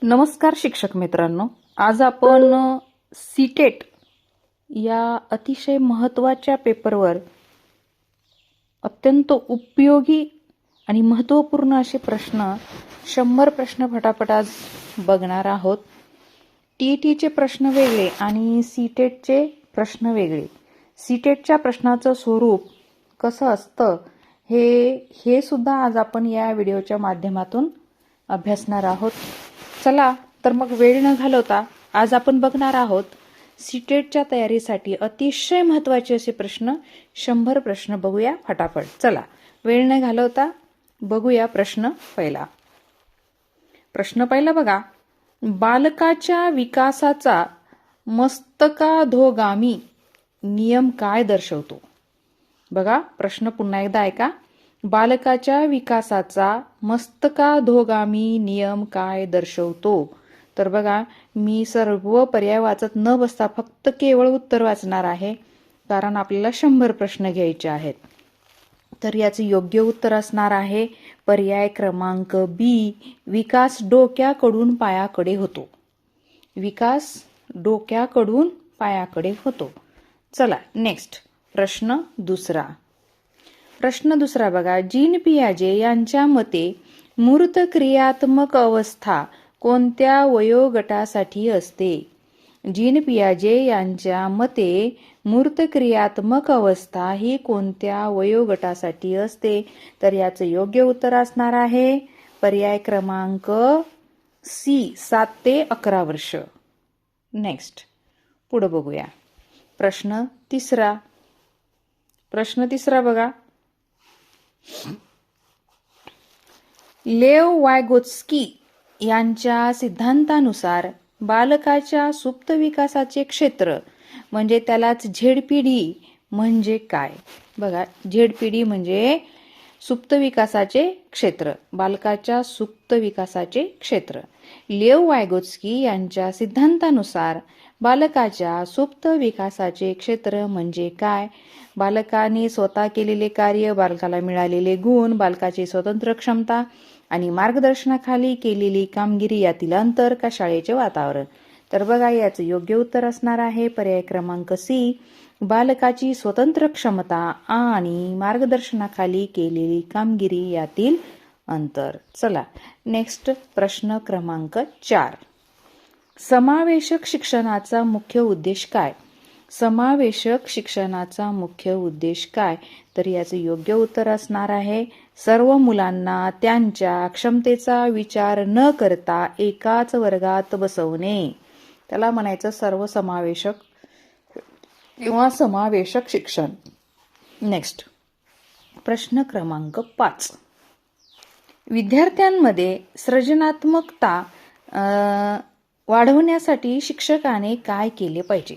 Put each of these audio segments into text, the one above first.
नमस्कार शिक्षक मित्रांनो, आज आपण सीटेट या अतिशय महत्त्वाच्या पेपरवर अत्यंत उपयोगी आणि महत्त्वपूर्ण असे प्रश्न 100 प्रश्न फटाफट आज बघणार आहोत. टीईटीचे प्रश्न वेगळे आणि सीटेटचे प्रश्न वेगळे. सीटेटच्या प्रश्नाचं स्वरूप कसं असतं हे सुद्धा आज आपण या व्हिडिओच्या माध्यमातून अभ्यासणार आहोत. चला तर मग वेळ न घालवता आज आपण बघणार आहोत सीटेटच्या तयारीसाठी अतिशय महत्त्वाचे असे प्रश्न 100 प्रश्न बघूया फटाफट. चला वेळ न घालवता बघूया प्रश्न पहिला. प्रश्न पहिला बघा, बालकाच्या विकासाचा मस्तकाधोगामी नियम काय दर्शवतो? बघा प्रश्न पुन्हा एकदा ऐका. बालकाच्या विकासाचा मस्तकाधोगामी नियम काय दर्शवतो? तर बघा मी सर्व पर्याय वाचत न बसता फक्त केवळ उत्तर वाचणार आहे, कारण आपल्याला 100 प्रश्न घ्यायचे आहेत. तर याचे योग्य उत्तर असणार आहे पर्याय क्रमांक बी, विकास डोक्याकडून पायाकडे होतो. विकास डोक्याकडून पायाकडे होतो. चला नेक्स्ट प्रश्न दुसरा. प्रश्न दुसरा बघा, जीन पियाजे यांच्या मते मूर्त क्रियात्मक अवस्था कोणत्या वयोगटासाठी असते? जीन पियाजे यांच्या मते मूर्त क्रियात्मक अवस्था ही कोणत्या वयोगटासाठी असते? तर याचं योग्य उत्तर असणार आहे पर्याय क्रमांक सी, 7 ते 11 वर्ष. नेक्स्ट पुढे बघूया. प्रश्न तिसरा. प्रश्न तिसरा बघा, लेव वायगोत्स्की यांच्या सिद्धांतानुसार बालकाच्या सुप्त विकासाचे क्षेत्र म्हणजे त्यालाच झेडपीडी म्हणजे काय? बघा झेडपीडी म्हणजे सुप्त विकासाचे क्षेत्र, बालकाच्या सुप्त विकासाचे क्षेत्र. लेव वायगोत्स्की यांच्या सिद्धांतानुसार बालकाच्या सुप्त विकासाचे क्षेत्र म्हणजे काय? बालकाने स्वतः केलेले कार्य, बालकाला मिळालेले गुण, बालकाची स्वतंत्र क्षमता आणि मार्गदर्शनाखाली केलेली कामगिरी यातील अंतर का शाळेचे वातावरण? तर बघा याचं योग्य उत्तर असणार आहे पर्याय क्रमांक सी, बालकाची स्वतंत्र क्षमता आणि मार्गदर्शनाखाली केलेली कामगिरी यातील अंतर. चला नेक्स्ट प्रश्न क्रमांक 4. समावेशक शिक्षणाचा मुख्य उद्देश काय? समावेशक शिक्षणाचा मुख्य उद्देश काय? तर याचे योग्य उत्तर असणार आहे सर्व मुलांना त्यांच्या क्षमतेचा विचार न करता एकाच वर्गात बसवणे. त्याला म्हणायचं सर्वसमावेशक किंवा समावेशक शिक्षण. नेक्स्ट प्रश्न क्रमांक 5. विद्यार्थ्यांमध्ये सृजनात्मकता वाढवण्यासाठी शिक्षकाने काय केले पाहिजे?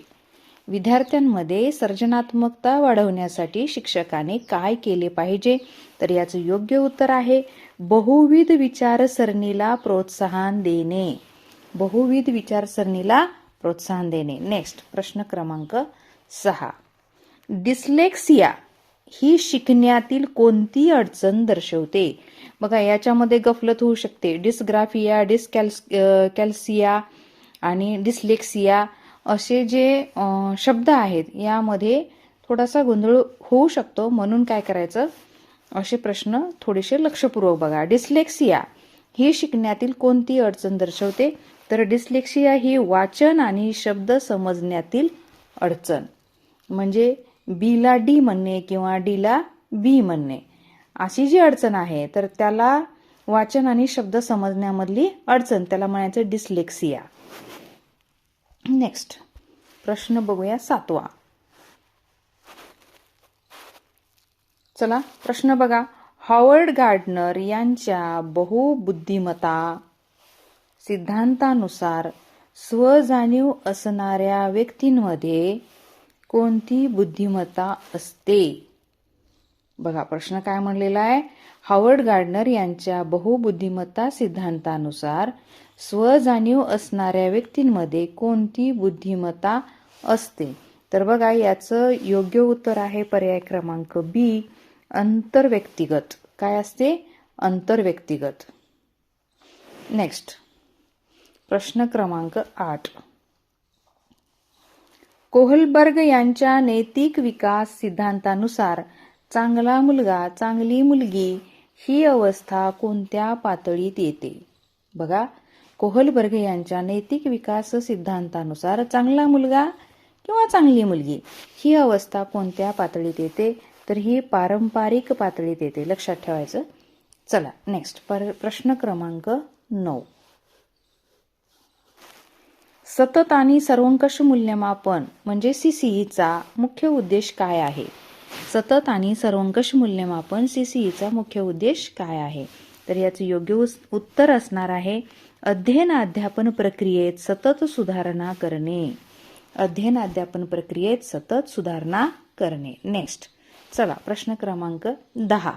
विद्यार्थ्यांमध्ये सर्जनात्मकता वाढवण्यासाठी शिक्षकाने काय केले पाहिजे? तर याचं योग्य उत्तर आहे बहुविध विचारसरणीला प्रोत्साहन देणे. बहुविध विचारसरणीला प्रोत्साहन देणे. नेक्स्ट प्रश्न क्रमांक 6. डिस्लेक्सिया ही शिकण्यातील कोणती अडचण दर्शवते? बघा याच्यामध्ये गफलत होऊ शकते. डिस्ग्राफिया, डिस्कॅल्सिया आणि डिस्लेक्सिया असे जे शब्द आहेत यामध्ये थोडासा गोंधळ होऊ शकतो, म्हणून काय करायचं असे प्रश्न थोडेसे लक्षपूर्वक बघा. डिस्लेक्सिया ही शिकण्यातील कोणती अडचण दर्शवते? तर डिस्लेक्सिया ही वाचन आणि शब्द समजण्यातील अडचण, म्हणजे बीला डी म्हणणे किंवा डीला बी म्हणणे अशी जी अडचण आहे तर त्याला वाचन आणि शब्द समजण्यामधली अडचण त्याला म्हणायचं डिस्लेक्सिया. नेक्स्ट प्रश्न बघूया 7वा. चला प्रश्न बघा, हॉवर्ड गार्डनर यांच्या बहुबुद्धिमत्ता सिद्धांतानुसार स्वजाणीव असणाऱ्या व्यक्तींमध्ये कोणती बुद्धिमत्ता असते? बघा प्रश्न काय म्हणलेला आहे, हॉवर्ड गार्डनर यांच्या बहुबुद्धिमत्ता सिद्धांतानुसार स्वजाणीव असणाऱ्या व्यक्तींमध्ये कोणती बुद्धिमत्ता असते? तर बघा याचं योग्य उत्तर आहे पर्याय क्रमांक बी, अंतर्व्यक्तिगत. काय असते? अंतर्व्यक्तिगत. नेक्स्ट प्रश्न क्रमांक 8. कोहलबर्ग यांच्या नैतिक विकास सिद्धांतानुसार चांगला मुलगा, चांगली मुलगी ही अवस्था कोणत्या पातळीत येते? बघा, कोहलबर्ग यांच्या नैतिक विकास सिद्धांतानुसार चांगला मुलगा किंवा चांगली मुलगी ही अवस्था कोणत्या पातळीत येते? तर ही पारंपरिक पातळीत येते, लक्षात ठेवायचं. चला नेक्स्ट, प्रश्न क्रमांक 9. सतत आणि सर्वंकष मूल्यमापन म्हणजे CCEचा मुख्य उद्देश काय आहे? सतत आणि सर्वंकष मूल्यमापन CCEचा मुख्य उद्देश काय आहे? तर याचं योग्य उत्तर असणार आहे अध्ययन अध्यापन प्रक्रियेत सतत सुधारणा करणे. अध्ययन अध्यापन प्रक्रियेत सतत सुधारणा करणे. नेक्स्ट, चला प्रश्न क्रमांक 10.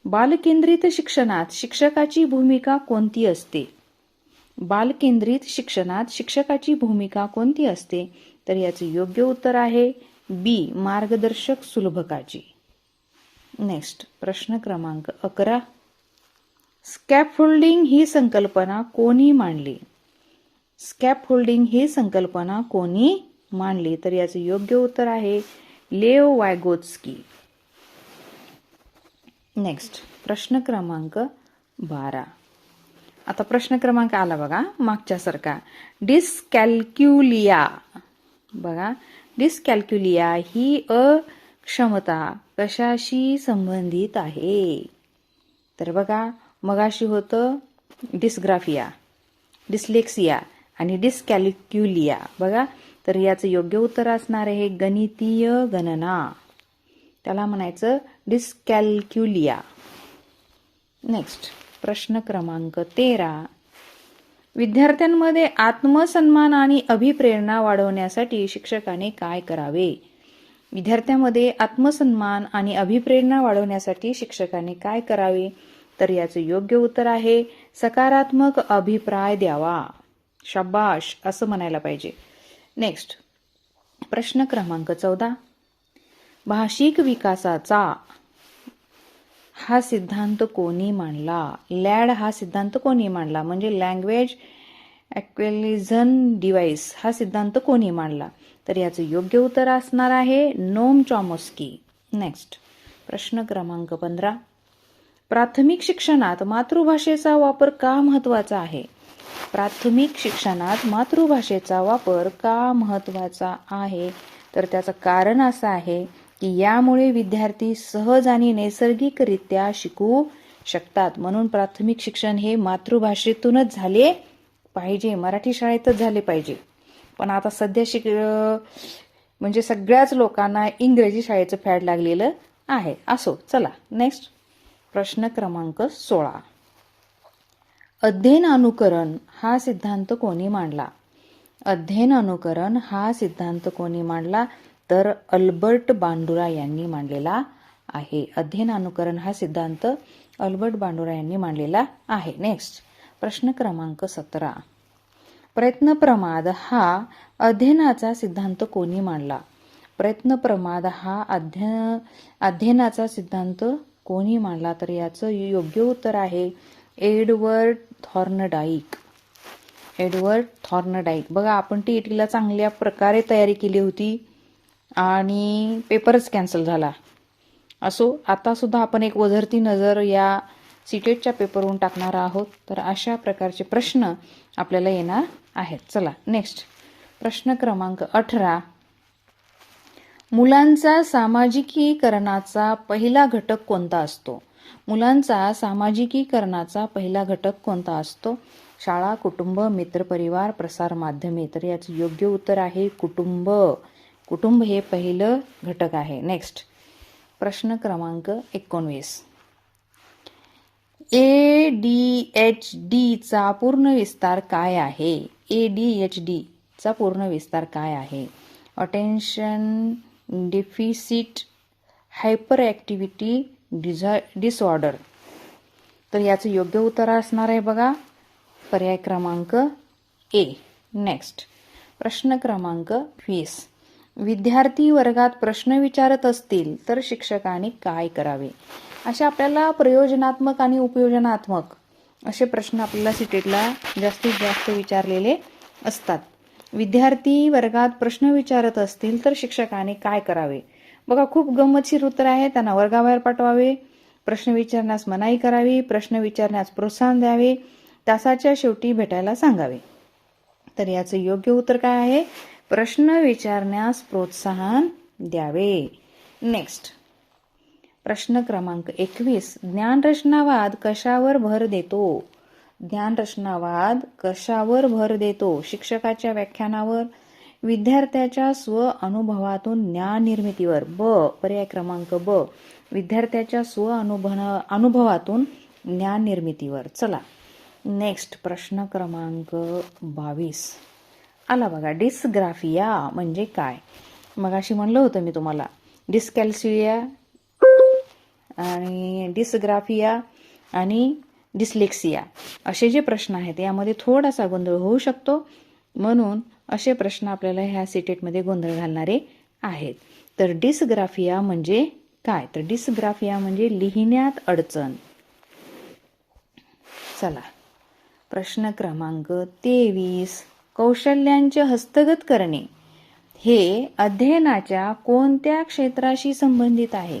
बालकेंद्रित शिक्षणात शिक्षकाची भूमिका कोणती असते? बालकेंद्रित शिक्षणात शिक्षकाची भूमिका कोणती असते? तर याचे योग्य उत्तर आहे बी, मार्गदर्शक सुलभकाची. नेक्स्ट, प्रश्न क्रमांक 11. स्कॅफोल्डिंग ही संकल्पना कोणी मांडली? स्कॅफोल्डिंग ही संकल्पना कोणी मांडली? तर याचे योग्य उत्तर आहे लेव वायगोत्स्की. नेक्स्ट, प्रश्न क्रमांक 12. आता प्रश्न क्रमांक आला बघा मागच्यासारखा. डिस्कॅल्क्युलिया. बघा, डिस्कॅल्क्युलिया ही अक्षमता कशाशी संबंधित आहे? तर बघा, मगाशी होतं डिस्ग्राफिया, डिस्लेक्सिया आणि डिस्कॅल्क्युलिया. बघा, तर याचं योग्य उत्तर असणार आहे गणितीय गणना, त्याला म्हणायचं डिस्कॅल्क्युलिया. नेक्स्ट, प्रश्न क्रमांक 13. विद्यार्थ्यांमध्ये आत्मसन्मान आणि अभिप्रेरणा वाढवण्यासाठी शिक्षकाने काय करावे? विद्यार्थ्यांमध्ये आत्मसन्मान आणि अभिप्रेरणा वाढवण्यासाठी शिक्षकाने काय करावे? तर याचे योग्य उत्तर आहे सकारात्मक अभिप्राय द्यावा. शाबाश असं म्हणायला पाहिजे. नेक्स्ट, प्रश्न क्रमांक 14. भाषिक विकासाचा हा सिद्धांत कोणी मांडला? लॅड हा सिद्धांत कोणी मांडला? म्हणजे लँग्वेज ॲक्विजिशन डिव्हाइस हा सिद्धांत कोणी मांडला? तर याचं योग्य उत्तर असणार आहे नोम चॉमस्की. नेक्स्ट, प्रश्न क्रमांक 15. प्राथमिक शिक्षणात मातृभाषेचा वापर का महत्त्वाचा आहे? प्राथमिक शिक्षणात मातृभाषेचा वापर का महत्त्वाचा आहे? तर त्याचं कारण असं आहे की यामुळे विद्यार्थी सहज आणि नैसर्गिकरित्या शिकू शकतात. म्हणून प्राथमिक शिक्षण हे मातृभाषेतूनच झाले पाहिजे, मराठी शाळेतच झाले पाहिजे. पण आता सध्या म्हणजे सगळ्याच लोकांना इंग्रजी शाळेचं फॅड लागलेलं आहे. असो, चला नेक्स्ट, प्रश्न क्रमांक 16. अध्ययन अनुकरण हा सिद्धांत कोणी मांडला? अध्ययन अनुकरण हा सिद्धांत कोणी मांडला? तर अल्बर्ट बांडुरा यांनी मांडलेला आहे. अध्ययन अनुकरण हा सिद्धांत अल्बर्ट बांडुरा यांनी मांडलेला आहे. नेक्स्ट, प्रश्न क्रमांक 17. प्रयत्नप्रमाद हा अध्ययनाचा सिद्धांत कोणी मांडला? प्रयत्नप्रमाद हा अध्ययनाचा सिद्धांत कोणी मांडला? तर याचं योग्य उत्तर आहे एडवर्ड थॉर्नडाईक. Edward Thorndike. बघा, आपण TETला चांगल्या प्रकारे तयारी केली होती आणि पेपरच कॅन्सल झाला. असो, आता सुद्धा आपण एक वझरती नजर या सीटेटच्या पेपरवरून टाकणार आहोत. तर अशा प्रकारचे प्रश्न आपल्याला येणार आहेत. चला नेक्स्ट, प्रश्न क्रमांक 18. मुलांचा सामाजिकीकरणाचा पहिला घटक कोणता असतो? मुलांचा सामाजिकीकरणाचा पहिला घटक कोणता असतो? शाळा, कुटुंब, मित्रपरिवार, प्रसार माध्यमे. तर याचं योग्य उत्तर आहे कुटुंब. कुटुंब हे पहिलं घटक आहे. नेक्स्ट, प्रश्न क्रमांक 19. ADHDचा पूर्ण विस्तार काय आहे? ADHDचा पूर्ण विस्तार काय आहे? Attention deficit hyper activity disorder. तर याचं योग्य उत्तर असणार आहे बघा पर्याय क्रमांक ए. नेक्स्ट, प्रश्न क्रमांक 20. विद्यार्थी वर्गात प्रश्न विचारत असतील तर शिक्षकाने काय करावे? अशा आपल्याला प्रयोजनात्मक आणि उपयोजनात्मक असे प्रश्न आपल्याला सीटेटला जास्तीत जास्त विचारलेले असतात. विद्यार्थी वर्गात प्रश्न विचारत असतील तर शिक्षकाने काय करावे? बघा, खूप गंमतशीर उत्तर आहे. त्यांना वर्गाबाहेर पाठवावे, प्रश्न विचारण्यास मनाई करावी, प्रश्न विचारण्यास प्रोत्साहन द्यावे, तासाच्या शेवटी भेटायला सांगावे. तर याचं योग्य उत्तर काय आहे? प्रश्न विचारण्यास प्रोत्साहन द्यावे. नेक्स्ट, प्रश्न क्रमांक 21. ज्ञानरचनावाद कशावर भर देतो? ज्ञानरचनावाद कशावर भर देतो? शिक्षकाच्या व्याख्यानावर, विद्यार्थ्याच्या स्व अनुभवातून ज्ञान निर्मितीवर. पर्याय क्रमांक ब, विद्यार्थ्याच्या स्व अनुभवातून ज्ञान निर्मितीवर. चला नेक्स्ट, प्रश्न क्रमांक 22 आला बघा. डिस्ग्राफिया म्हणजे काय? मगाशी म्हणलं होतं मी तुम्हाला, डिस्कॅल्सिया आणि डिस्ग्राफिया आणि डिस्लेक्सिया असे जे प्रश्न आहेत यामध्ये थोडासा गोंधळ होऊ शकतो, म्हणून असे प्रश्न आपल्याला ह्या सीटेटमध्ये गोंधळ घालणारे आहेत. तर डिस्ग्राफिया म्हणजे काय? तर डिस्ग्राफिया म्हणजे लिहिण्यात अडचण. चला, प्रश्न क्रमांक 23. कौशल्यांचे हस्तगत करणे हे अध्ययनाच्या कोणत्या क्षेत्राशी संबंधित आहे?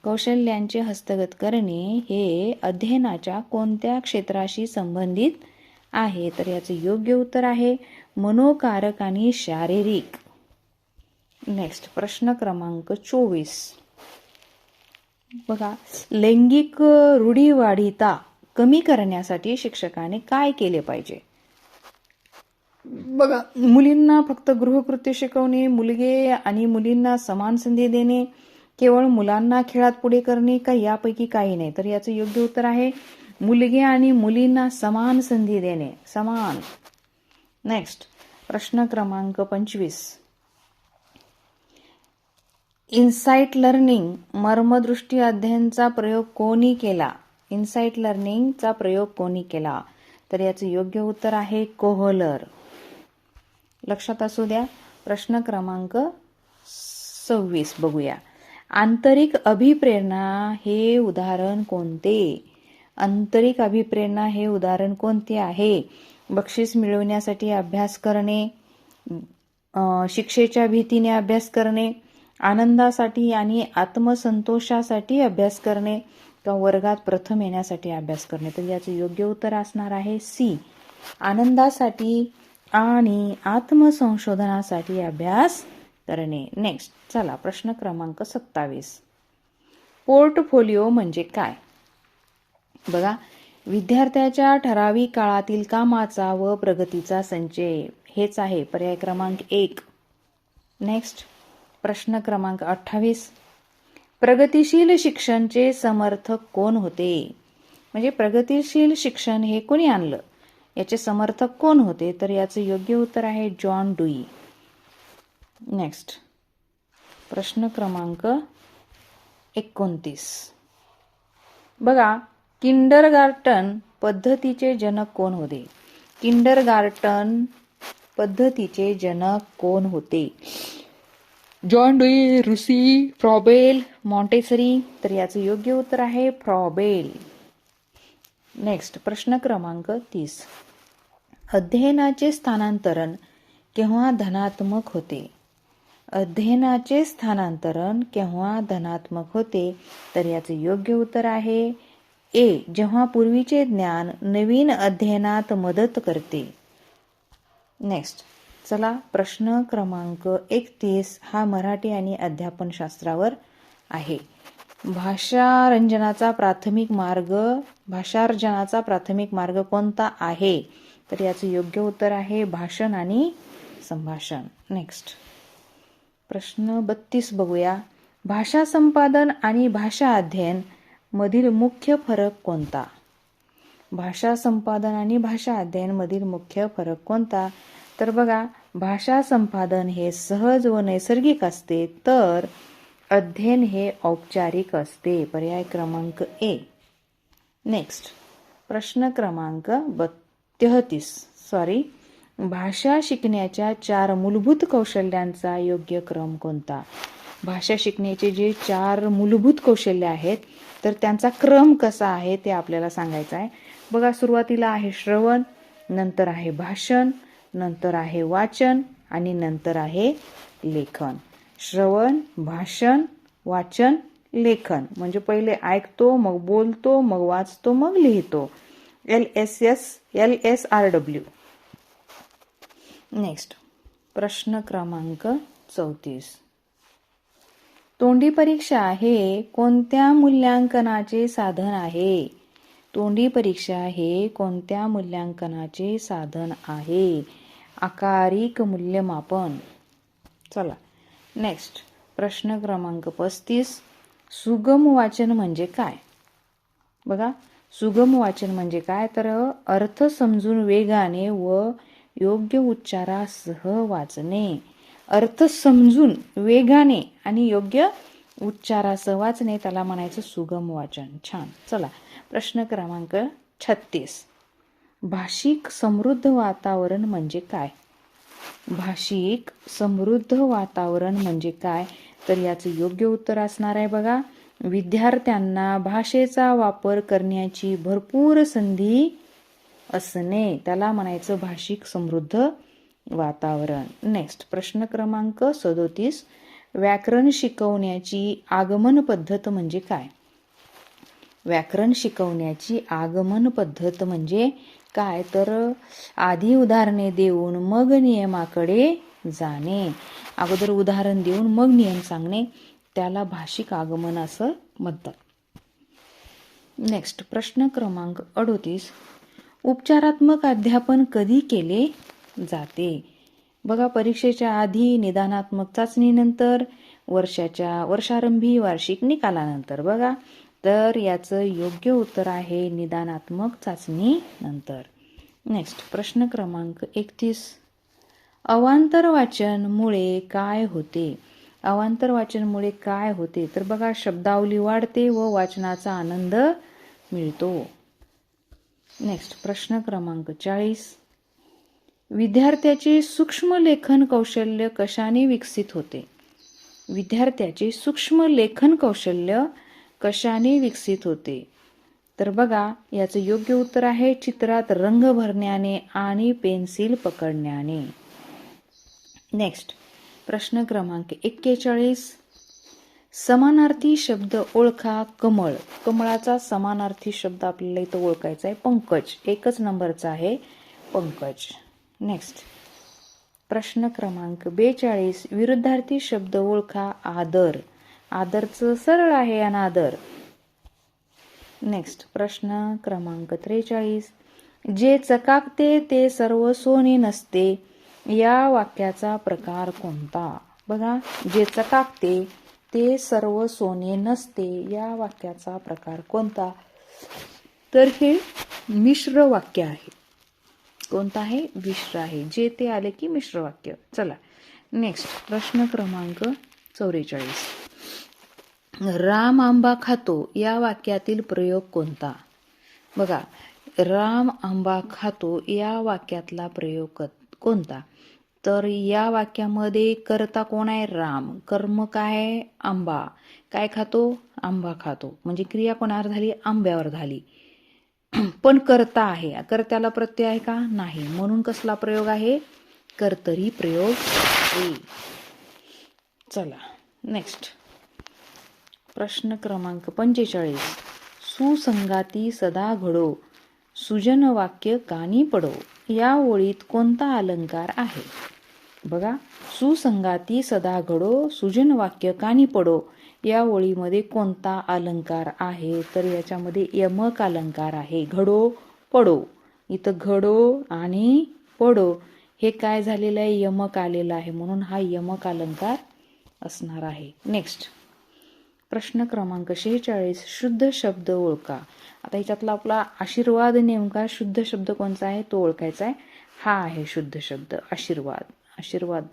कौशल्यांचे हस्तगत करणे हे अध्ययनाच्या कोणत्या क्षेत्राशी संबंधित आहे? तर याचे योग्य उत्तर आहे मनोकारक आणि शारीरिक. नेक्स्ट, प्रश्न क्रमांक 24 बघा. लैंगिक रूढीवाढीता कमी करण्यासाठी शिक्षकाने काय केले पाहिजे? बघा, मुलींना फक्त गृहकृत्य शिकवणे, मुलगे आणि मुलींना समान संधी देणे, केवळ मुलांना खेळात पुढे करणे, का यापैकी काही नाही? तर याचं योग्य उत्तर आहे मुलगे आणि मुलींना समान संधी देणे, समान. नेक्स्ट, प्रश्न क्रमांक 25. इन्साइट लर्निंग मर्मदृष्टी अध्ययनचा प्रयोग कोणी केला? इन्साइट लर्निंगचा प्रयोग कोणी केला? तर याचं योग्य उत्तर आहे कोहलर. लक्षात असू द्या. प्रश्न क्रमांक 26 बघूया. आंतरिक अभिप्रेरणा हे उदाहरण कोणते? आंतरिक अभिप्रेरणा हे उदाहरण कोणते आहे? बक्षीस मिळवण्यासाठी अभ्यास करणे, शिक्षेच्या भीतीने अभ्यास करणे, आनंदासाठी आणि आत्मसंतोषासाठी अभ्यास करणे, का वर्गात प्रथम येण्यासाठी अभ्यास करणे? तर याचे योग्य उत्तर असणार आहे सी, आनंदासाठी आणि आत्मसंशोधनासाठी अभ्यास करणे. नेक्स्ट, चला प्रश्न क्रमांक 27. पोर्टफोलिओ म्हणजे काय? बघा, विद्यार्थ्याच्या ठराविक काळातील कामाचा व प्रगतीचा संचय हेच आहे. पर्याय क्रमांक 1. नेक्स्ट, प्रश्न क्रमांक 28. प्रगतिशील शिक्षणचे समर्थक कोण होते? म्हणजे प्रगतिशील शिक्षण हे कोणी आणलं, याचे समर्थक कोण होते? तर याचे योग्य उत्तर आहे जॉन डुई. नेक्स्ट, प्रश्न क्रमांक 29 बघा. किंडरगार्टन पद्धतीचे जनक कोण होते? किंडरगार्टन पद्धतीचे जनक कोण होते? जॉन डुई, रुसी, फ्रॉबेल, मॉन्टेसरी. तर याचे योग्य उत्तर आहे फ्रॉबेल. नेक्स्ट, प्रश्न क्रमांक 30. अध्ययनाचे स्थानांतरण केव्हा धनात्मक होते? अध्ययनाचे स्थानांतरण केव्हा धनात्मक होते? तर याचे योग्य उत्तर आहे ए, जेव्हा पूर्वीचे ज्ञान नवीन अध्ययनात मदत करते. नेक्स्ट, चला प्रश्न क्रमांक 31 हा मराठी आणि अध्यापनशास्त्रावर आहे. भाषार्जनाचा प्राथमिक मार्ग कोणता आहे? तर याचे योग्य उत्तर आहे भाषण आणि संभाषण. नेक्स्ट, प्रश्न 32 बघूया. भाषा संपादन आणि भाषा अध्ययन मधील मुख्य फरक कोणता? भाषा संपादन आणि भाषा अध्ययन मधील मुख्य फरक कोणता? तर बघा, भाषा संपादन हे सहज व नैसर्गिक असते, तर अध्ययन हे औपचारिक असते. पर्याय क्रमांक ए. नेक्स्ट, प्रश्न क्रमांक 33. भाषा शिकण्याच्या 4 मूलभूत कौशल्यांचा योग्य क्रम कोणता? भाषा शिकण्याचे जे 4 मूलभूत कौशल्य आहेत तर त्यांचा क्रम कसा आहे ते आपल्याला सांगायचं आहे. बघा सुरुवातीला आहे श्रवण, नंतर आहे भाषण, नंतर आहे वाचन आणि नंतर आहे लेखन. श्रवण, भाषण, वाचन, लेखन. म्हणजे पहिले ऐकतो, मग बोलतो, मग वाचतो, मग लिहितो. LSRW. नेक्स्ट प्रश्न क्रमांक 34. तोंडी परीक्षा हे कोणत्या मूल्यांकनाचे साधन आहे? तोंडी परीक्षा हे कोणत्या मूल्यांकनाचे साधन आहे? आकारिक मूल्यमापन. चला नेक्स्ट प्रश्न क्रमांक 35. सुगम वाचन म्हणजे काय? बघा सुगम वाचन म्हणजे काय, तर अर्थ समजून वेगाने व योग्य उच्चारासह वाचणे. अर्थ समजून वेगाने आणि योग्य उच्चारासह वाचणे, त्याला म्हणायचं सुगम वाचन. छान. चला प्रश्न क्रमांक 36. भाषिक समृद्ध वातावरण म्हणजे काय? भाषिक समृद्ध वातावरण म्हणजे काय, तर याचं योग्य उत्तर असणार आहे बघा, विद्यार्थ्यांना भाषेचा वापर करण्याची भरपूर संधी असणे, त्याला म्हणायचं भाषिक समृद्ध वातावरण. नेक्स्ट प्रश्न क्रमांक 37. व्याकरण शिकवण्याची आगमन पद्धत म्हणजे काय? व्याकरण शिकवण्याची आगमन पद्धत म्हणजे काय, तर आधी उदाहरणे देऊन मग नियमाकडे जाणे. अगोदर उदाहरण देऊन मग नियम सांगणे, त्याला भाषिक आगमन असं म्हणतात. नेक्स्ट प्रश्न क्रमांक 38. उपचारात्मक अध्यापन कधी केले जाते? बघा परीक्षेच्या आधी, निदानात्मक चाचणीनंतर, वर्षारंभी वार्षिक निकालानंतर. बघा तर याचं योग्य उत्तर आहे निदानात्मक चाचणी नंतर. नेक्स्ट प्रश्न क्रमांक 31. अवांतर वाचन मुळे काय होते? अवांतर वाचन मुळे काय होते, तर बघा शब्दावली वाढते व वाचनाचा आनंद मिळतो. नेक्स्ट प्रश्न क्रमांक 40. विद्यार्थ्याचे सूक्ष्म लेखन कौशल्य कशाने विकसित होते? विद्यार्थ्याचे सूक्ष्म लेखन कौशल्य कशाने विकसित होते, तर बघा याचं योग्य उत्तर आहे चित्रात रंग भरण्याने आणि पेन्सिल पकडण्याने. नेक्स्ट प्रश्न क्रमांक 41. समानार्थी शब्द ओळखा. कमळ. कमळाचा समानार्थी शब्द आपल्याला इथं ओळखायचा आहे पंकज. एकच नंबरचा आहे पंकज. नेक्स्ट प्रश्न क्रमांक 42. विरुद्धार्थी शब्द ओळखा. आदर. आदरचं सरळ आहे अनादर. नेक्स्ट प्रश्न क्रमांक 43. जे चकाकते ते सर्व सोने नसते, या वाक्याचा प्रकार कोणता? बघा जे चकाकते ते सर्व सोने नसते, या वाक्याचा प्रकार कोणता, तर हे मिश्र वाक्य आहे. कोणतं आहे? मिश्र आहे. जे ते आले की मिश्र वाक्य. चला नेक्स्ट प्रश्न क्रमांक 44. राम आंबा खातो या वाक्यातील प्रयोग कोणता? बघा राम आंबा खातो या वाक्यातला प्रयोग कोणता, तर या वाक्यामध्ये कर्ता कोण आहे? राम. कर्म काय आहे? आंबा. काय खातो? आंबा खातो. म्हणजे क्रिया कोणावर झाली? आंब्यावर झाली. पण कर्ता आहे, कर्त्याला प्रत्यय आहे का? नाही. म्हणून कसला प्रयोग आहे? कर्तरी प्रयोग आहे. चला नेक्स्ट प्रश्न क्रमांक 45. सुसंगाती सदा घडो, सुजन वाक्य कानी पडो, या ओळीत कोणता अलंकार आहे? बघा सुसंगाती सदा घडो, सुजन वाक्य कानी पडो, या ओळीमध्ये कोणता अलंकार आहे, तर याच्यामध्ये यमक अलंकार आहे. घडो पडो. इथं घडो आणि पडो हे काय झालेलं आहे? यमक आलेलं आहे, म्हणून हा यमक अलंकार असणार आहे. नेक्स्ट प्रश्न क्रमांक 46. शुद्ध शब्द ओळखा. आता ह्याच्यातला आपला आशीर्वाद नेमका शुद्ध शब्द कोणता आहे तो ओळखायचा आहे. हा आहे शुद्ध शब्द आशीर्वाद. आशीर्वाद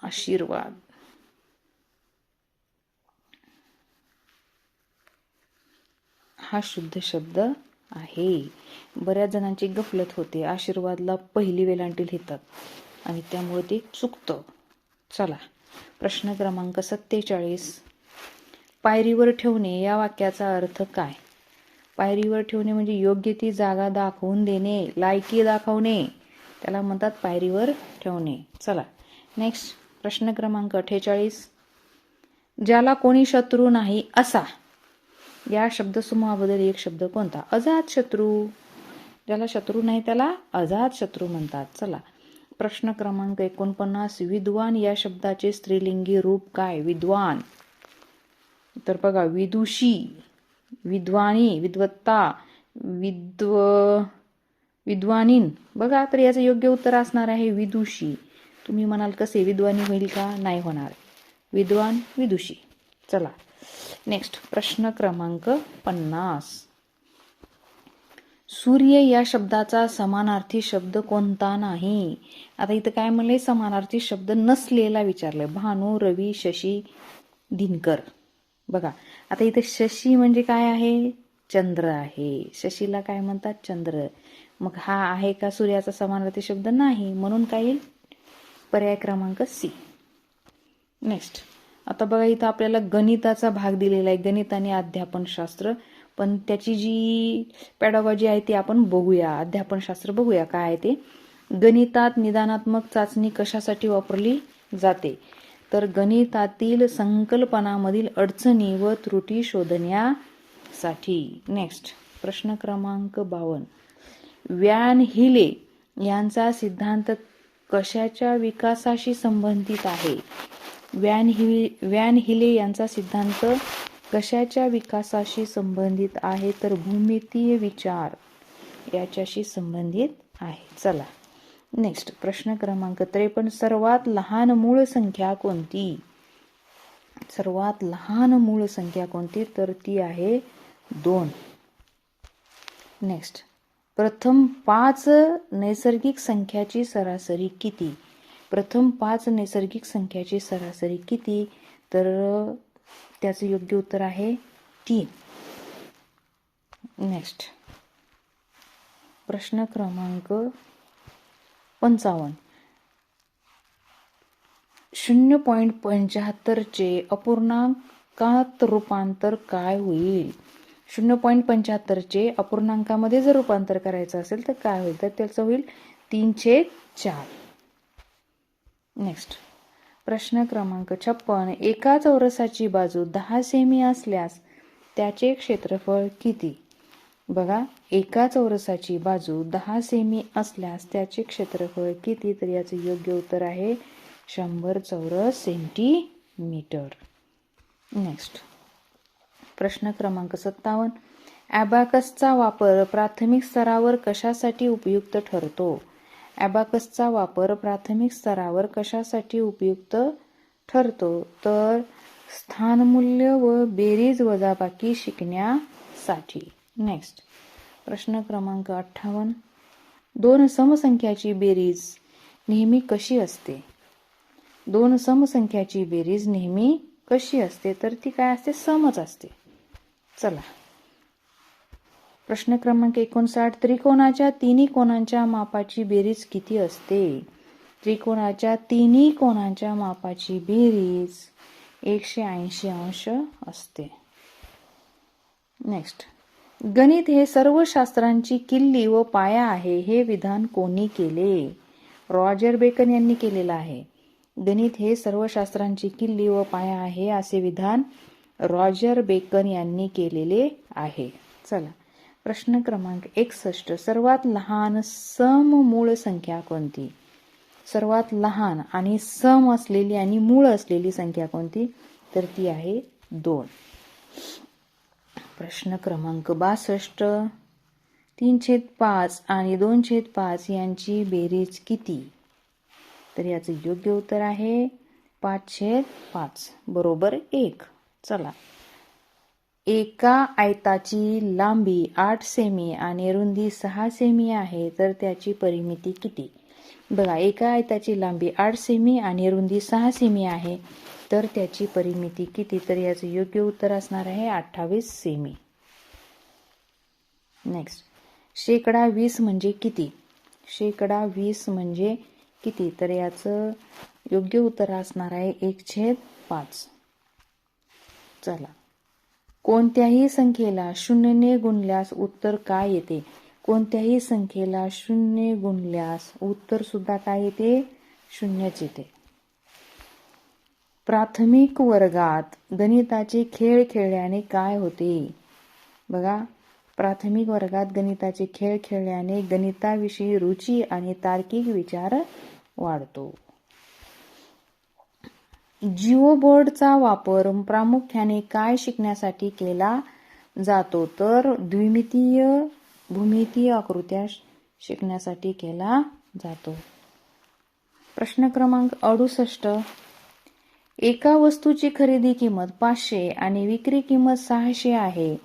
आशीर्वाद. हा शुद्ध शब्द आहे. बऱ्याच जणांची गफलत होते, आशीर्वादला पहिली वेलांटी लिहितात आणि त्यामुळे ते चुकतं. चला प्रश्न क्रमांक 47. पायरीवर ठेवणे या वाक्याचा अर्थ काय? पायरीवर ठेवणे म्हणजे योग्य ती जागा दाखवून देणे, लायकी दाखवणे, त्याला म्हणतात पायरीवर ठेवणे. चला नेक्स्ट प्रश्न क्रमांक 48. ज्याला कोणी शत्रू नाही असा या शब्दसमूहाबद्दल एक शब्द कोणता? अजात शत्रू. ज्याला शत्रू नाही त्याला अजात शत्रू म्हणतात. चला प्रश्न क्रमांक 49. विद्वान या शब्दाचे स्त्रीलिंगी रूप काय? विद्वान. तर बघा विदुषी, विद्वानी, विद्वत्ता, विद्वानीन. बघा तर याचं योग्य उत्तर असणार आहे विदुषी. तुम्ही म्हणाल कसे विद्वानी होईल का? नाही होणार. विद्वान, विदुषी. चला नेक्स्ट प्रश्न क्रमांक 50. सूर्य या शब्दाचा समानार्थी शब्द कोणता नाही? आता इथं काय म्हणलंय? समानार्थी शब्द नसलेला विचारलंय. भानू, रवी, शशी, दिनकर. बघा आता इथे शशी म्हणजे काय आहे? चंद्र आहे. शशीला काय म्हणतात? चंद्र. मग हा आहे का सूर्याचा समानार्थी शब्द? नाही. म्हणून काय येईल? पर्याय क्रमांक सी. नेक्स्ट आता बघा इथं आपल्याला गणिताचा भाग दिलेला आहे, गणित आणि अध्यापनशास्त्र. पण त्याची जी पॅडॉगॉजी आहे ती आपण बघूया, अध्यापनशास्त्र बघूया काय आहे ते. गणितात निदानात्मक चाचणी कशासाठी वापरली जाते? तर गणितातील संकल्पनामधील अडचणी व त्रुटी शोधण्यासाठी. नेक्स्ट प्रश्न क्रमांक 52. व्यान हिले यांचा सिद्धांत कशाच्या विकासाशी संबंधित आहे? व्यान हिले यांचा सिद्धांत कशाच्या विकासाशी संबंधित आहे? तर भूमितीय विचार याच्याशी संबंधित आहे. चला नेक्स्ट प्रश्न क्रमांक 53. सर्वात लहान मूळ संख्या कोणती? सर्वात लहान मूळ संख्या कोणती? तर ती आहे 2. नेक्स्ट प्रथम 5 नैसर्गिक संख्याची सरासरी किती? प्रथम 5 नैसर्गिक संख्याची सरासरी किती? तर त्याचं योग्य उत्तर आहे 3. नेक्स्ट प्रश्न क्रमांक 55. 0.75 चे अपूर्णांकात रूपांतर काय होईल? 0.75 चे अपूर्णांकामध्ये जर रूपांतर करायचं असेल तर काय होईल? तर त्याचं होईल 3/4. नेक्स्ट प्रश्न क्रमांक 56. एका चौरसाची बाजू 10 सेमी असल्यास त्याचे क्षेत्रफळ किती? बघा एका चौरसाची बाजू 10 सेमी असल्यास त्याचे क्षेत्रफळ किती? तर याचे योग्य उत्तर आहे 100 चौरस सेंटीमीटर. नेक्स्ट प्रश्न क्रमांक 57. ॲबॅकसचा वापर प्राथमिक स्तरावर कशासाठी उपयुक्त ठरतो? ॲबॅकसचा वापर प्राथमिक स्तरावर कशासाठी उपयुक्त ठरतो? तर स्थानमूल्य व बेरीज वजाबाकी शिकण्यासाठी. नेक्स्ट प्रश्न क्रमांक 58. 2 समसंख्याची बेरीज नेहमी कशी असते? 2 समसंख्याची बेरीज नेहमी कशी असते? तर ती काय असते? समच असते. चला प्रश्न क्रमांक 59. त्रिकोणाच्या तिन्ही कोणांच्या मापाची बेरीज किती असते? त्रिकोणाच्या तिन्ही कोणांच्या मापाची बेरीज 180 अंश असते. नेक्स्ट गणित हे सर्व शास्त्रांची किल्ली व पाया आहे हे विधान कोणी केले? रॉजर बेकन यांनी केलेलं आहे. गणित हे सर्व शास्त्रांची किल्ली व पाया आहे असे विधान रॉजर बेकन यांनी केलेले आहे. चला प्रश्न क्रमांक 61. सर्वात लहान सममूळ संख्या कोणती? सर्वात लहान आणि सम असलेली आणि मूळ असलेली संख्या कोणती? तर ती आहे 2. प्रश्न क्रमांक 62. 3/5 आणि 2/5 यांची बेरीज किती? तर याचं योग्य उत्तर आहे 5/5 बरोबर 1. चला एका आयताची लांबी 8 सेमी आणि रुंदी 6 सेमी आहे तर त्याची परिमिती किती? बघा एका आयताची लांबी 8 सेमी आणि रुंदी 6 सेमी आहे तर त्याची परिमिती किती? तर याचं योग्य उत्तर असणार आहे 28 सेमी. नेक्स्ट 20% म्हणजे किती? 20% म्हणजे किती? तर याचं योग्य उत्तर असणार आहे 1/5. चला कोणत्याही संख्येला 0 ने गुणल्यास उत्तर काय येते? कोणत्याही संख्येला 0 गुणल्यास उत्तर सुद्धा काय येते? 0च येते. प्राथमिक वर्गात गणिताचे खेळ खेळल्याने काय होते? बघा, प्राथमिक वर्गात गणिताचे खेळ खेळल्याने गणिताविषयी रुची आणि तार्किक विचार वाढतो. जिओ बोर्डचा वापर प्रामुख्याने काय शिकण्यासाठी केला जातो? तर द्विमितीय भूमितीय आकृत्या शिकण्यासाठी केला जातो. प्रश्न क्रमांक 68. एका वस्तूची खरेदी किंमत 500 आणि विक्री किंमत 600 आहे,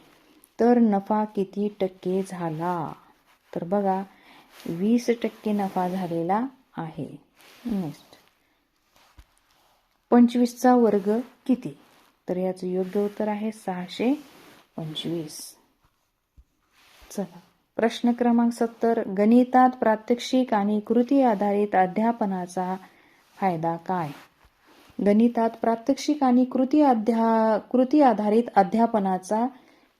तर नफा किती टक्के झाला? तर बघा, 20% नफा झालेला आहे. नेक्स्ट, 25चा वर्ग किती? तर याचं योग्य उत्तर आहे 625. चला, प्रश्न क्रमांक 70. गणितात प्रात्यक्षिक आणि कृती आधारित अध्यापनाचा फायदा काय? गणितात प्रात्यक्षिक आणि कृती आधारित अध्यापनाचा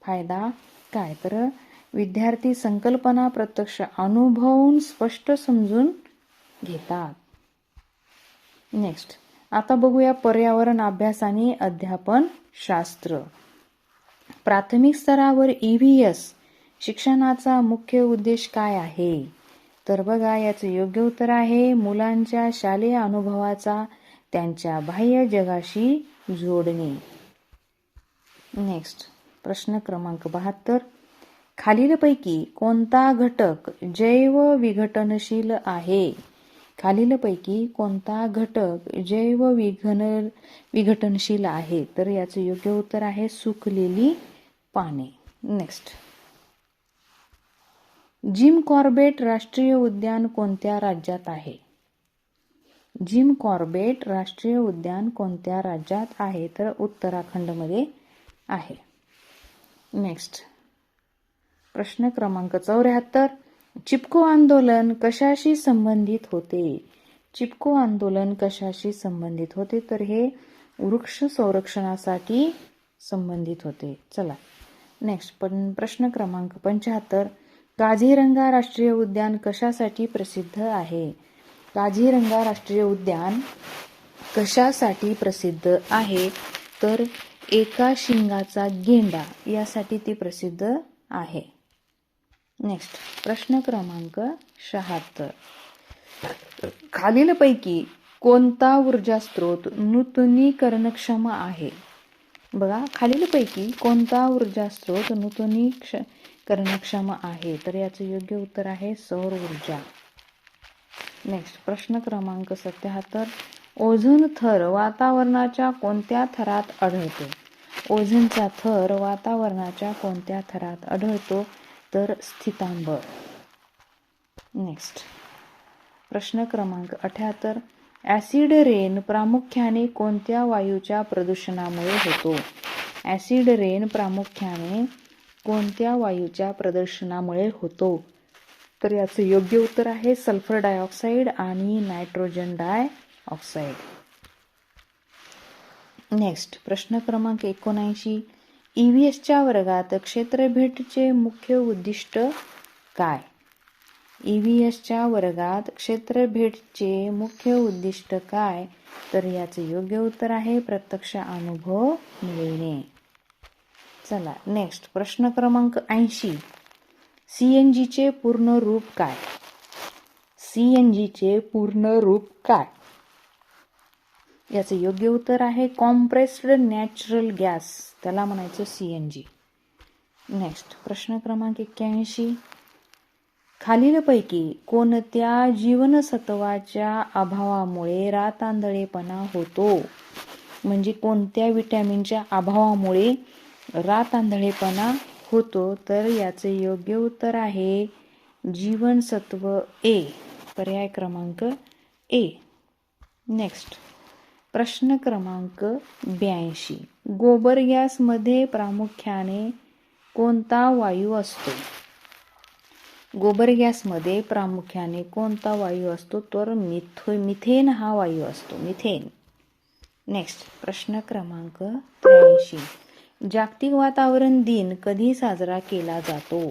फायदा काय? तर विद्यार्थी संकल्पना प्रत्यक्ष अनुभवून स्पष्ट समजून घेतात. नेक्स्ट, आता बघूया पर्यावरण अभ्यास आणि अध्यापन शास्त्र. प्राथमिक स्तरावर EVS शिक्षणाचा मुख्य उद्देश काय आहे? तर बघा, याचं योग्य उत्तर आहे मुलांच्या शालेय अनुभवाचा त्यांच्या बाह्य जगाशी जोडणे. नेक्स्ट, प्रश्न क्रमांक 72. खालीलपैकी कोणता घटक जैव विघटनशील आहे? खालीलपैकी कोणता घटक जैव विघटनशील आहे? तर याचं योग्य उत्तर आहे सुकलेली पाने. नेक्स्ट, जिम कॉर्बेट राष्ट्रीय उद्यान कोणत्या राज्यात आहे? जिम कॉर्बेट राष्ट्रीय उद्यान कोणत्या राज्यात आहे? तर उत्तराखंडमध्ये आहे. नेक्स्ट, प्रश्न क्रमांक 74. चिपको आंदोलन कशाशी संबंधित होते? चिपको आंदोलन कशाशी संबंधित होते? तर हे वृक्ष संरक्षणासाठी संबंधित होते. चला, नेक्स्ट, प्रश्न क्रमांक 75. काझीरंगा राष्ट्रीय उद्यान कशासाठी प्रसिद्ध आहे? काझीरंगा राष्ट्रीय उद्यान कशासाठी प्रसिद्ध आहे? तर एका शिंगाचा गेंडा यासाठी ती प्रसिद्ध आहे. नेक्स्ट, प्रश्न क्रमांक 76. खालीलपैकी कोणता ऊर्जा स्रोत नूतनीकरणक्षम आहे? बघा, खालीलपैकी कोणता ऊर्जा स्रोत नूतनीकरणक्षम आहे? तर याचं योग्य उत्तर आहे सौर ऊर्जा. नेक्स्ट, प्रश्न क्रमांक 77. ओझोन थर वातावरणाच्या कोणत्या थरात आढळतो? ओझोनचा थर वातावरणाच्या कोणत्या थरात आढळतो? तर स्थितांबर. नेक्स्ट, प्रश्न क्रमांक 78. ऍसिड रेन प्रामुख्याने कोणत्या वायूच्या प्रदूषणामुळे होतो? ऍसिड रेन प्रामुख्याने कोणत्या वायूच्या प्रदूषणामुळे होतो? तर याचं योग्य उत्तर आहे सल्फर डायऑक्साईड आणि नायट्रोजन डायऑक्साईड. नेक्स्ट, प्रश्न क्रमांक 79. EVSच्या वर्गात क्षेत्रभेटचे मुख्य उद्दिष्ट काय? EVSच्या वर्गात क्षेत्रभेटचे मुख्य उद्दिष्ट काय? तर याचे योग्य उत्तर आहे प्रत्यक्ष अनुभव मिळविणे. चला, नेक्स्ट, प्रश्न क्रमांक 80. CNGचे पूर्ण रूप काय? CNGचे पूर्ण रूप काय? याचे योग्य उत्तर आहे कॉम्प्रेस्ड नॅचरल गॅस, त्याला म्हणायचं CNG. नेक्स्ट, प्रश्न क्रमांक 81. खालीलपैकी कोणत्या जीवनसत्वाच्या अभावामुळे रातआंधळेपणा होतो? म्हणजे कोणत्या विटॅमिनच्या अभावामुळे रातआंधळेपणा होतो? तर याचे योग्य उत्तर आहे जीवनसत्व A, पर्याय क्रमांक A. नेक्स्ट, प्रश्न क्रमांक 82. गोबर गॅसमध्ये प्रामुख्याने कोणता वायू असतो? गोबर गॅसमध्ये प्रामुख्याने कोणता वायू असतो? तर मिथेन हा वायू असतो, मिथेन. नेक्स्ट, प्रश्न क्रमांक 83. जागतिक वातावरण दिन कधी साजरा केला जातो?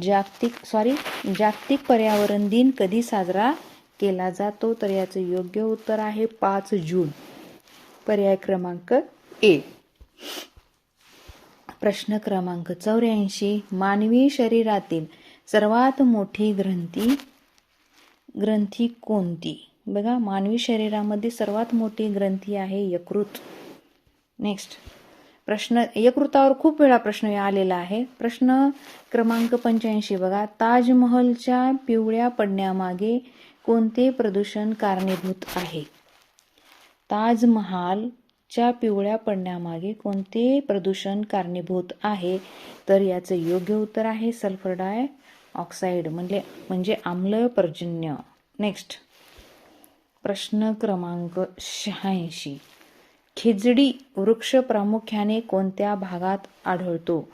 जागतिक पर्यावरण दिन कधी साजरा केला जातो? तर याचं योग्य उत्तर आहे 5 जून. पर्याय क्रमांक ए. प्रश्न क्रमांक 84. मानवी शरीरातील सर्वात मोठी ग्रंथी कोणती? बघा, मानवी शरीरामध्ये सर्वात मोठी ग्रंथी आहे यकृत. नेक्स्ट प्रश्न, यकृतावर खूप वेळा प्रश्न आलेला आहे. प्रश्न क्रमांक 85. बघा, ताजमहलच्या पिवळ्या पडण्यामागे कोणते प्रदूषण कारणीभूत आहे? ताजमहालच्या पिवळ्या पडण्यामागे कोणते प्रदूषण कारणीभूत आहे? तर याचं योग्य उत्तर आहे सल्फर डायऑक्साईड म्हणजे आम्ल पर्जन्य. नेक्स्ट प्रश्न क्रमांक 86. खेजडी वृक्ष प्रामुख्याने कोणत्या भागात आढळतो?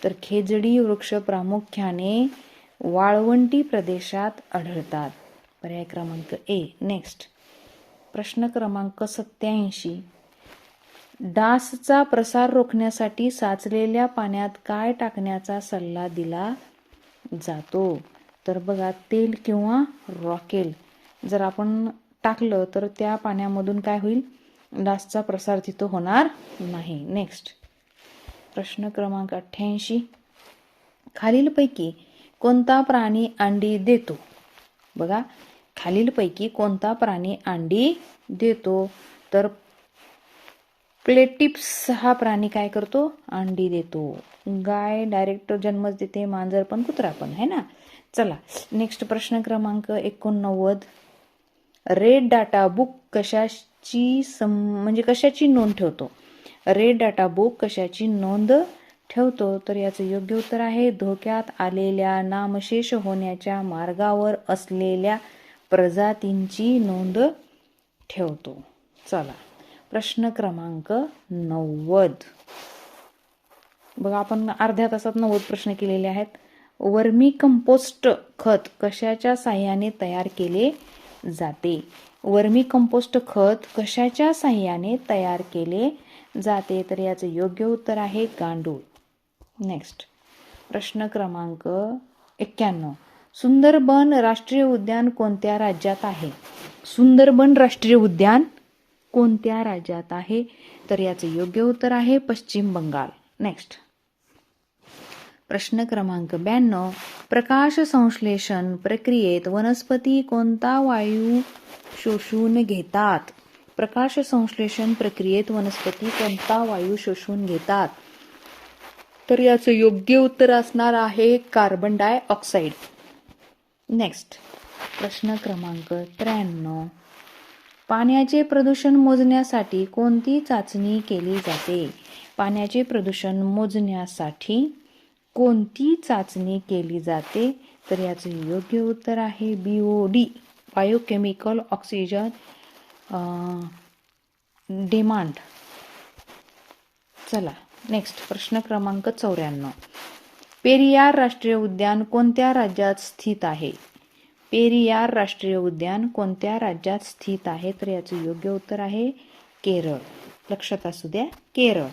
तर खेजडी वृक्ष प्रामुख्याने वाळवंटी प्रदेशात आढळतात. पर्याय क्रमांक ए. नेक्स्ट प्रश्न क्रमांक 87. डासचा प्रसार रोखण्यासाठी साचलेल्या पाण्यात काय टाकण्याचा सल्ला दिला जातो? तर बघा, तेल किंवा रॉकेल जर आपण टाकलं तर त्या पाण्यामधून काय होईल? डासचा प्रसार तिथं होणार नाही. नेक्स्ट प्रश्न क्रमांक 88. खालीलपैकी कोणता प्राणी अंडी देतो? बघा, खालीलपैकी कोणता प्राणी अंडी देतो? तर प्लेटिप्स हा प्राणी काय करतो? अंडी देतो. गाय डायरेक्ट जन्मच देते, मांजर पण, कुत्रा पण, है ना. चला नेक्स्ट प्रश्न क्रमांक 89. रेड डाटा बुक कशाची नोंद ठेवतो? रेड डाटा बुक कशाची नोंद ठेवतो? तर याचं योग्य उत्तर आहे धोक्यात आलेल्या, नामशेष होण्याच्या मार्गावर असलेल्या प्रजातींची नोंद ठेवतो. चला प्रश्न क्रमांक 90. बघा, आपण अर्ध्या तासात 90 प्रश्न केलेले आहेत. वर्मी कंपोस्ट खत कशाच्या साह्याने तयार केले जाते? वर्मी कंपोस्ट खत कशाच्या साह्याने तयार केले जाते? तर याचं योग्य उत्तर आहे गांडूळ. नेक्स्ट प्रश्न क्रमांक 91. सुंदरबन राष्ट्रीय उद्यान कोणत्या राज्यात आहे? सुंदरबन राष्ट्रीय उद्यान कोणत्या राज्यात आहे? तर याचं योग्य उत्तर आहे पश्चिम बंगाल. नेक्स्ट प्रश्न क्रमांक 92. प्रकाश संश्लेषण प्रक्रियेत वनस्पती कोणता वायू शोषून घेतात? प्रकाश संश्लेषण प्रक्रियेत वनस्पती कोणता वायू शोषून घेतात? तर याचं योग्य उत्तर असणार आहे कार्बन डायऑक्साईड. नेक्स्ट प्रश्न क्रमांक 93. पाण्याचे प्रदूषण मोजण्यासाठी कोणती चाचणी केली जाते? पाण्याचे प्रदूषण मोजण्यासाठी कोणती चाचणी केली जाते? तर याचे योग्य उत्तर आहे BOD, बायोकेमिकल ऑक्सिजन डिमांड. चला नेक्स्ट प्रश्न क्रमांक 94. पेरियार राष्ट्रीय उद्यान कोणत्या राज्यात स्थित आहे? पेरियार राष्ट्रीय उद्यान कोणत्या राज्यात स्थित आहे? तर याचे योग्य उत्तर आहे केरळ. लक्षात असू द्या, केरळ.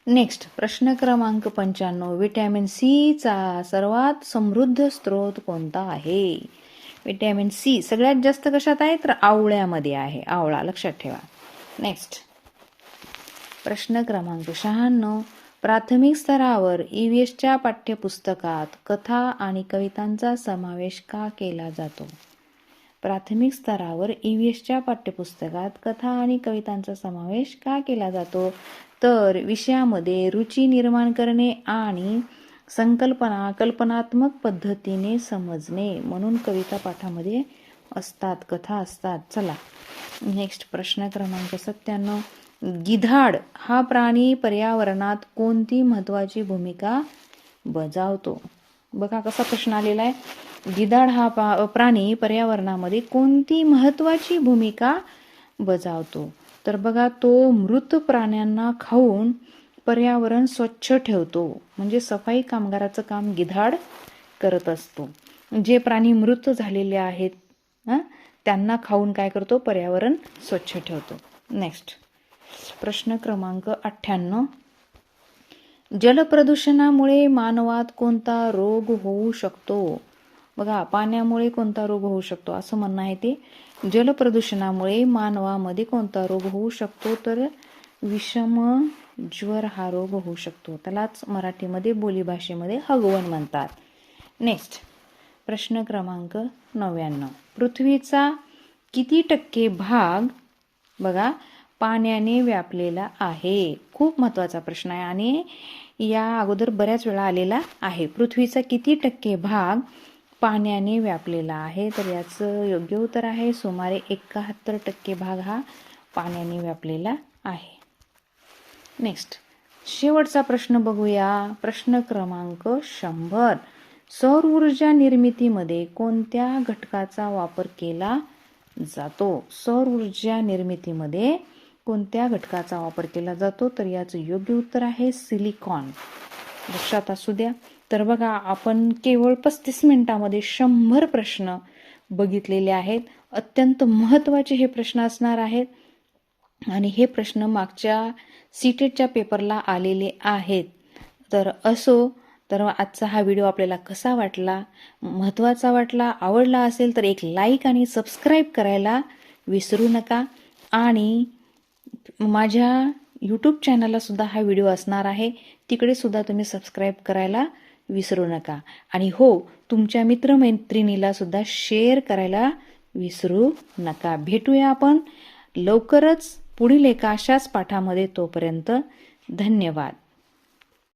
नेक्स्ट प्रश्न क्रमांक 95. विटॅमिन सी चा सर्वात समृद्ध स्रोत कोणता आहे? विटॅमिन सी सगळ्यात जास्त कशात आहे? तर आवळ्यामध्ये आहे, आवळा. लक्षात ठेवा. नेक्स्ट प्रश्न क्रमांक 96. प्राथमिक स्तरावर EVSच्या पाठ्यपुस्तकात कथा आणि कवितांचा समावेश का केला जातो? प्राथमिक स्तरावर EVSच्या पाठ्यपुस्तकात कथा आणि कवितांचा समावेश का केला जातो? तर विषयामध्ये रुची निर्माण करणे आणि कल्पनात्मक पद्धतीने समजणे म्हणून कविता पाठामध्ये असतात, कथा असतात. चला नेक्स्ट प्रश्न क्रमांक 97. गिधाड हा प्राणी पर्यावरणात कोणती महत्वाची भूमिका बजावतो? बघा कसा प्रश्न आलेला आहे. गिधाड हा प्राणी पर्यावरणामध्ये कोणती महत्वाची भूमिका बजावतो? तर बघा, तो मृत प्राण्यांना खाऊन पर्यावरण स्वच्छ ठेवतो. म्हणजे सफाई कामगाराचं काम गिधाड करत असतो. जे प्राणी मृत झालेले आहेत त्यांना खाऊन काय करतो? पर्यावरण स्वच्छ ठेवतो. नेक्स्ट प्रश्न क्रमांक 98. जलप्रदूषणामुळे मानवात कोणता रोग होऊ शकतो? बघा, पाण्यामुळे कोणता रोग होऊ शकतो असं म्हणणं आहे ते. जलप्रदूषणामुळे मानवामध्ये कोणता रोग होऊ शकतो? तर विषम ज्वर हा रोग होऊ शकतो. त्यालाच मराठीमध्ये बोलीभाषेमध्ये हगवण म्हणतात. नेक्स्ट, प्रश्न क्रमांक 99. पृथ्वीचा किती टक्के भाग बघा पाण्याने व्यापलेला आहे? खूप महत्त्वाचा प्रश्न आहे आणि या अगोदर बऱ्याच वेळा आलेला आहे. पृथ्वीचा किती टक्के भाग पाण्याने व्यापलेला आहे? तर याचं योग्य उत्तर आहे सुमारे 71% भाग हा पाण्याने व्यापलेला आहे. नेक्स्ट, शेवटचा प्रश्न बघूया. प्रश्न क्रमांक 100. सौर ऊर्जा निर्मितीमध्ये कोणत्या घटकाचा वापर केला जातो? सौर ऊर्जा निर्मितीमध्ये कोणत्या घटकाचा वापर केला जातो? तर याचं योग्य उत्तर आहे सिलिकॉन. लक्षात असू द्या. तर बघा, आपण केवळ 35 मिनिटांमध्ये 100 प्रश्न बघितलेले आहेत. अत्यंत महत्त्वाचे हे प्रश्न असणार आहेत आणि हे प्रश्न मागच्या सीटेटच्या पेपरला आलेले आहेत. तर असो, तर आजचा हा व्हिडिओ आपल्याला कसा वाटला, महत्त्वाचा वाटला, आवडला असेल तर एक लाईक आणि सबस्क्राईब करायला विसरू नका. आणि माझ्या यूट्यूब चॅनलला सुद्धा हा व्हिडिओ असणार आहे, तिकडे सुद्धा तुम्ही सबस्क्राईब करायला विसरू नका. आणि हो, तुमच्या मित्रमैत्रिणीला सुद्धा शेअर करायला विसरू नका. भेटूया आपण लवकरच पुढील एका अशाच पाठामध्ये. तोपर्यंत धन्यवाद.